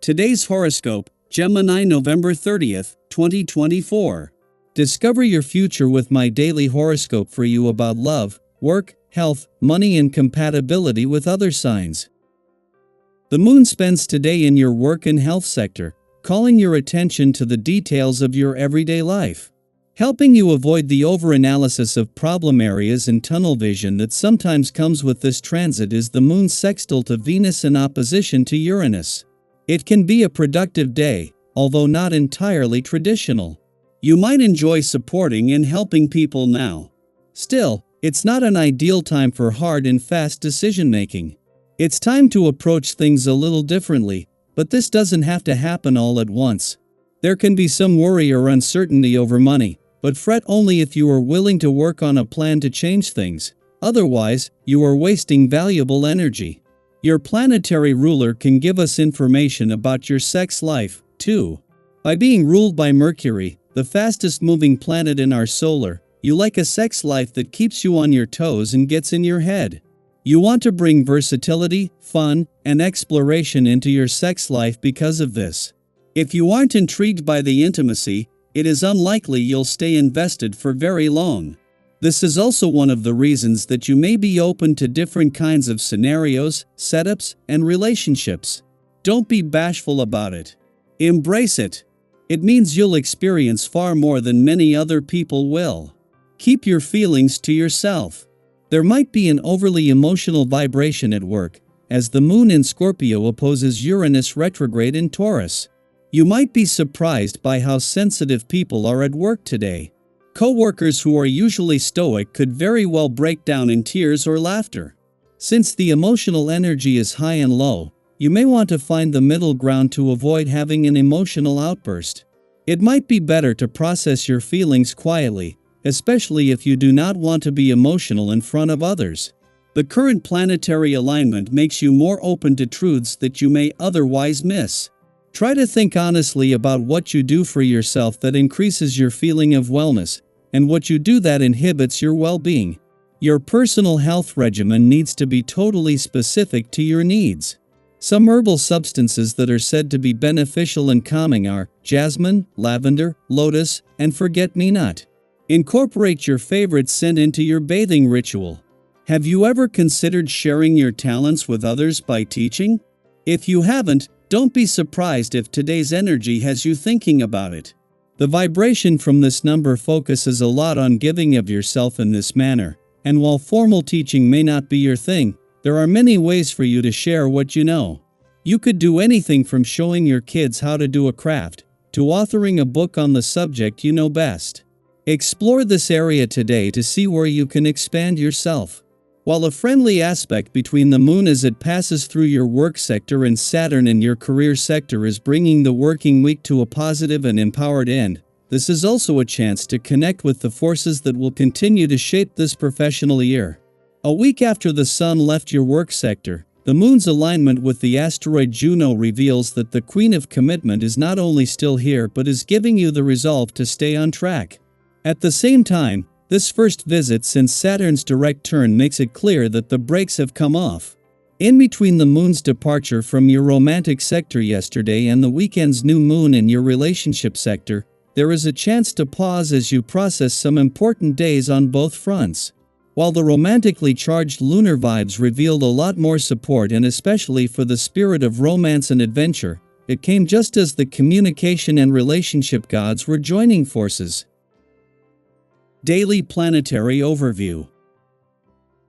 Today's horoscope, Gemini November 30th, 2024. Discover your future with my daily horoscope for you about love, work, health, money and compatibility with other signs. The moon spends today in your work and health sector, calling your attention to the details of your everyday life. Helping you avoid the overanalysis of problem areas and tunnel vision that sometimes comes with this transit is the moon's sextile to Venus in opposition to Uranus. It can be a productive day, although not entirely traditional. You might enjoy supporting and helping people now. Still, it's not an ideal time for hard and fast decision-making. It's time to approach things a little differently, but this doesn't have to happen all at once. There can be some worry or uncertainty over money, but fret only if you are willing to work on a plan to change things. Otherwise, you are wasting valuable energy. Your planetary ruler can give us information about your sex life, too. By being ruled by Mercury, the fastest moving planet in our solar, you like a sex life that keeps you on your toes and gets in your head. You want to bring versatility, fun, and exploration into your sex life because of this. If you aren't intrigued by the intimacy, it is unlikely you'll stay invested for very long. This is also one of the reasons that you may be open to different kinds of scenarios, setups, and relationships. Don't be bashful about it. Embrace it. It means you'll experience far more than many other people will. Keep your feelings to yourself. There might be an overly emotional vibration at work, as the moon in Scorpio opposes Uranus retrograde in Taurus. You might be surprised by how sensitive people are at work today. Co-workers who are usually stoic could very well break down in tears or laughter. Since the emotional energy is high and low, you may want to find the middle ground to avoid having an emotional outburst. It might be better to process your feelings quietly, especially if you do not want to be emotional in front of others. The current planetary alignment makes you more open to truths that you may otherwise miss. Try to think honestly about what you do for yourself that increases your feeling of wellness, and what you do that inhibits your well-being. Your personal health regimen needs to be totally specific to your needs. Some herbal substances that are said to be beneficial and calming are jasmine, lavender, lotus, and forget-me-not. Incorporate your favorite scent into your bathing ritual. Have you ever considered sharing your talents with others by teaching? If you haven't, don't be surprised if today's energy has you thinking about it. The vibration from this number focuses a lot on giving of yourself in this manner, and while formal teaching may not be your thing, there are many ways for you to share what you know. You could do anything from showing your kids how to do a craft, to authoring a book on the subject you know best. Explore this area today to see where you can expand yourself. While a friendly aspect between the moon as it passes through your work sector and Saturn in your career sector is bringing the working week to a positive and empowered end, this is also a chance to connect with the forces that will continue to shape this professional year. A week after the sun left your work sector, the moon's alignment with the asteroid Juno reveals that the Queen of Commitment is not only still here but is giving you the resolve to stay on track. At the same time, this first visit since Saturn's direct turn makes it clear that the brakes have come off. In between the moon's departure from your romantic sector yesterday and the weekend's new moon in your relationship sector, there is a chance to pause as you process some important days on both fronts. While the romantically charged lunar vibes revealed a lot more support and especially for the spirit of romance and adventure, it came just as the communication and relationship gods were joining forces. Daily Planetary Overview.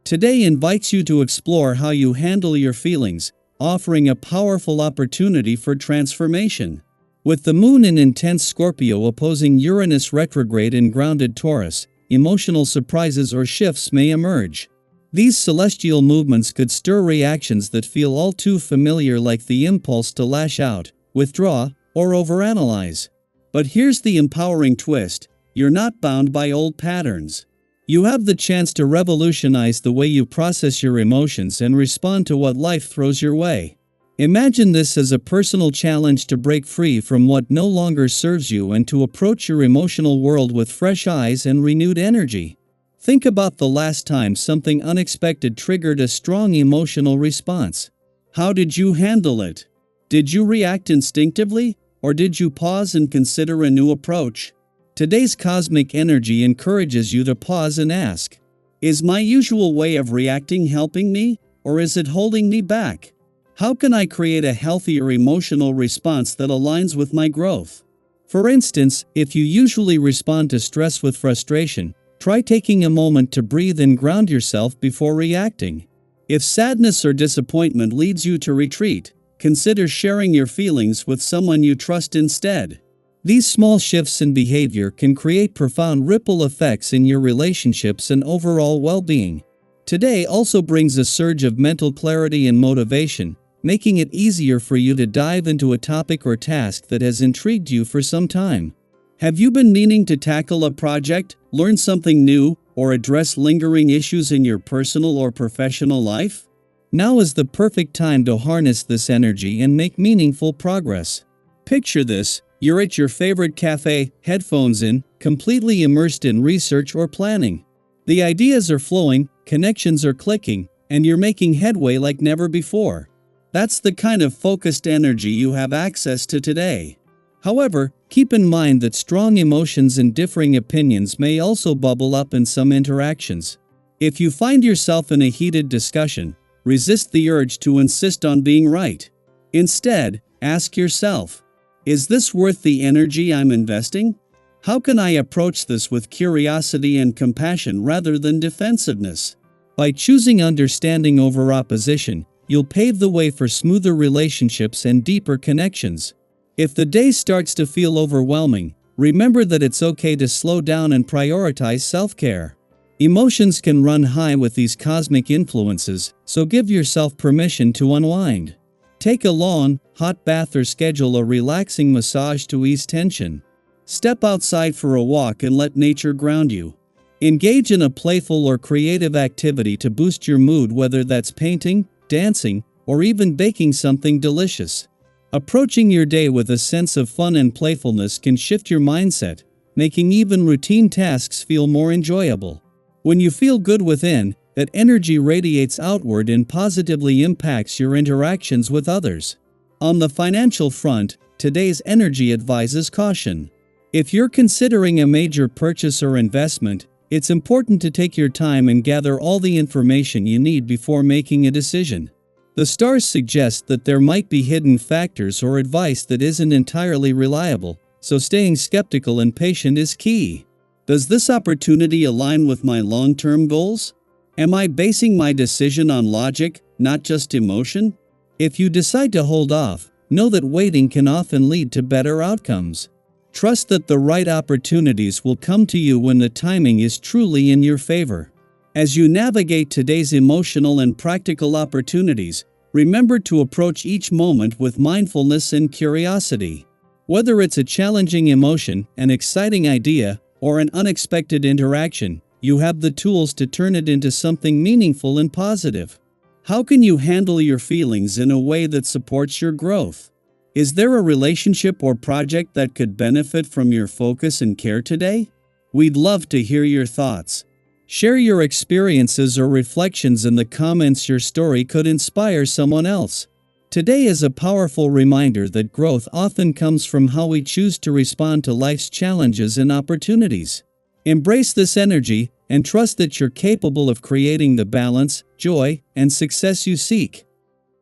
Today invites you to explore how you handle your feelings, offering a powerful opportunity for transformation. With the moon in intense Scorpio opposing Uranus retrograde in grounded Taurus, emotional surprises or shifts may emerge. These celestial movements could stir reactions that feel all too familiar, like the impulse to lash out, withdraw, or overanalyze. But here's the empowering twist. You're not bound by old patterns. You have the chance to revolutionize the way you process your emotions and respond to what life throws your way. Imagine this as a personal challenge to break free from what no longer serves you and to approach your emotional world with fresh eyes and renewed energy. Think about the last time something unexpected triggered a strong emotional response. How did you handle it? Did you react instinctively, or did you pause and consider a new approach? Today's cosmic energy encourages you to pause and ask, is my usual way of reacting helping me, or is it holding me back? How can I create a healthier emotional response that aligns with my growth? For instance, if you usually respond to stress with frustration, try taking a moment to breathe and ground yourself before reacting. If sadness or disappointment leads you to retreat, consider sharing your feelings with someone you trust instead. These small shifts in behavior can create profound ripple effects in your relationships and overall well-being. Today also brings a surge of mental clarity and motivation, making it easier for you to dive into a topic or task that has intrigued you for some time. Have you been meaning to tackle a project, learn something new, or address lingering issues in your personal or professional life? Now is the perfect time to harness this energy and make meaningful progress. Picture this: you're at your favorite cafe, headphones in, completely immersed in research or planning. The ideas are flowing, connections are clicking, and you're making headway like never before. That's the kind of focused energy you have access to today. However, keep in mind that strong emotions and differing opinions may also bubble up in some interactions. If you find yourself in a heated discussion, resist the urge to insist on being right. Instead, ask yourself, is this worth the energy I'm investing? How can I approach this with curiosity and compassion rather than defensiveness? By choosing understanding over opposition, you'll pave the way for smoother relationships and deeper connections. If the day starts to feel overwhelming, remember that it's okay to slow down and prioritize self-care. Emotions can run high with these cosmic influences, so give yourself permission to unwind. Take a long, hot bath or schedule a relaxing massage to ease tension. Step outside for a walk and let nature ground you. Engage in a playful or creative activity to boost your mood, whether that's painting, dancing, or even baking something delicious. Approaching your day with a sense of fun and playfulness can shift your mindset, making even routine tasks feel more enjoyable. When you feel good within, that energy radiates outward and positively impacts your interactions with others. On the financial front, today's energy advises caution. If you're considering a major purchase or investment, it's important to take your time and gather all the information you need before making a decision. The stars suggest that there might be hidden factors or advice that isn't entirely reliable, so staying skeptical and patient is key. Does this opportunity align with my long-term goals? Am I basing my decision on logic, not just emotion? If you decide to hold off, know that waiting can often lead to better outcomes. Trust that the right opportunities will come to you when the timing is truly in your favor. As you navigate today's emotional and practical opportunities, remember to approach each moment with mindfulness and curiosity. Whether it's a challenging emotion, an exciting idea, or an unexpected interaction, you have the tools to turn it into something meaningful and positive. How can you handle your feelings in a way that supports your growth? Is there a relationship or project that could benefit from your focus and care today? We'd love to hear your thoughts. Share your experiences or reflections in the comments. Your story could inspire someone else. Today is a powerful reminder that growth often comes from how we choose to respond to life's challenges and opportunities. Embrace this energy and trust that you're capable of creating the balance, joy, and success you seek.